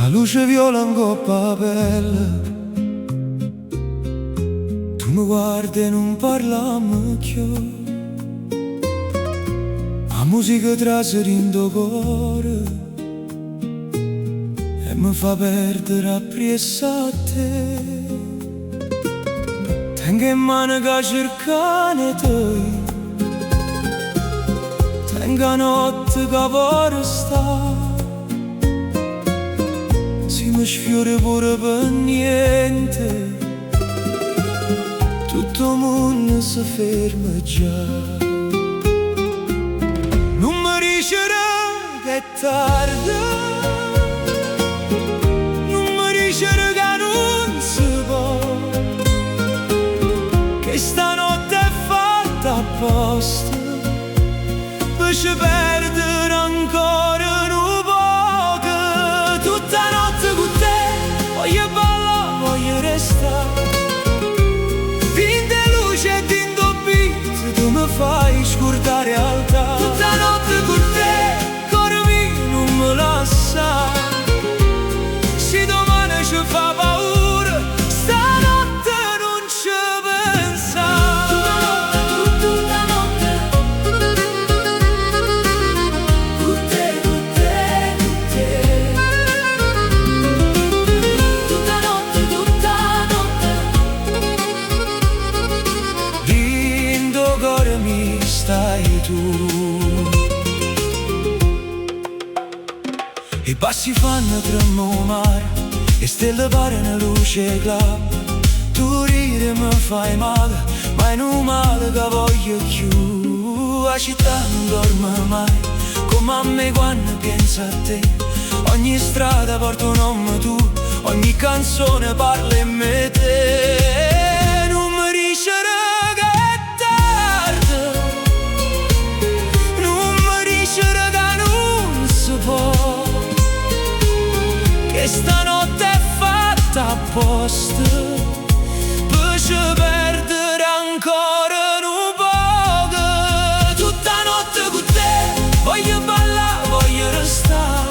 La luce viola in coppa pelle, tu mi guardi e non parliamo più. La musica traseri in tuo cuore e mi fa perdere appresso a te. Tengo in mano che cercane te, tengo la notte che vorrei stare. Si mi sfiora pure per niente, tutto il mondo si ferma già. Non mi dicere che è tardi, non mi dicere che non si può, che stanotte è fatta apposta per ci perdere ancora un poco. Tutta notte con te voglio ballare, voglio restare. Tinte luce e tinto beat, tu mi fai scordare realtà. Tutta notte con te, cuore mio non mi lascia. Se domani ci fa paura, stanotte non ci pensa. Tutta notte, con te, con te, con te. Tutta notte, dentro cuore mi stai tu. I passi fanno tremare e stelle pare una luce clara. Tu ridi mi fai male, ma è un male che voglio più. La città non dorme mai, come a me quando penso a te. Ogni strada porta un nome tu, ogni canzone parla in me te. Non mi dicere che è tardi, non mi dicere che non si può, che stanotte è fatta apposta per ci perdere ancora un poco. Tutta notte con te voglio ballare, voglio restare.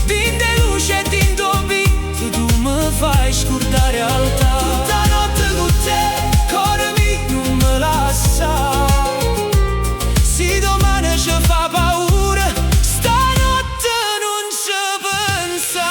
Tinte luce e tinto beat, tu mi fai scordare realtà. Tutta notte con te, cuore mio non mi lascia. Se domani ci fa paura, stanotte non ci pensa.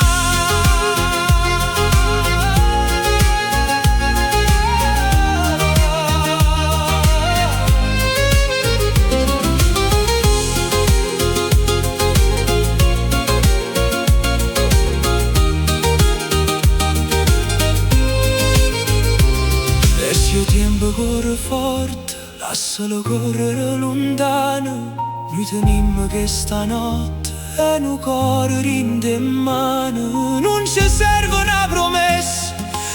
Adesso il tempo corre forte, lascialo correre lontano. Noi tenimmo che stanotte e un cuore rinde in mano. Non ci serve una promessa,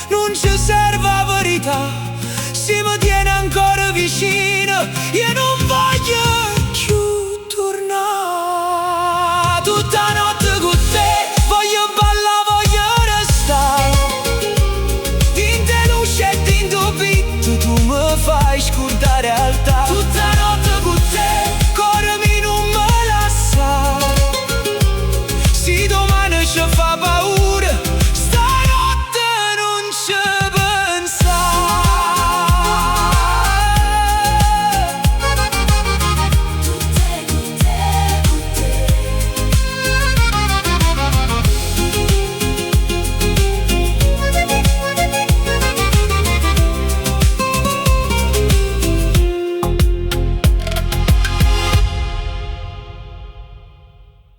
non ci serve la verità. Se mi tiene ancora vicino, io non voglio più tornare. Tutta notte con te voglio ballare, voglio restare. Tinte luce e tinto beat, tu mi fai scordare realtà. Tutta notte con te, cuore mio non mi lascia. Se domani ci fa paura,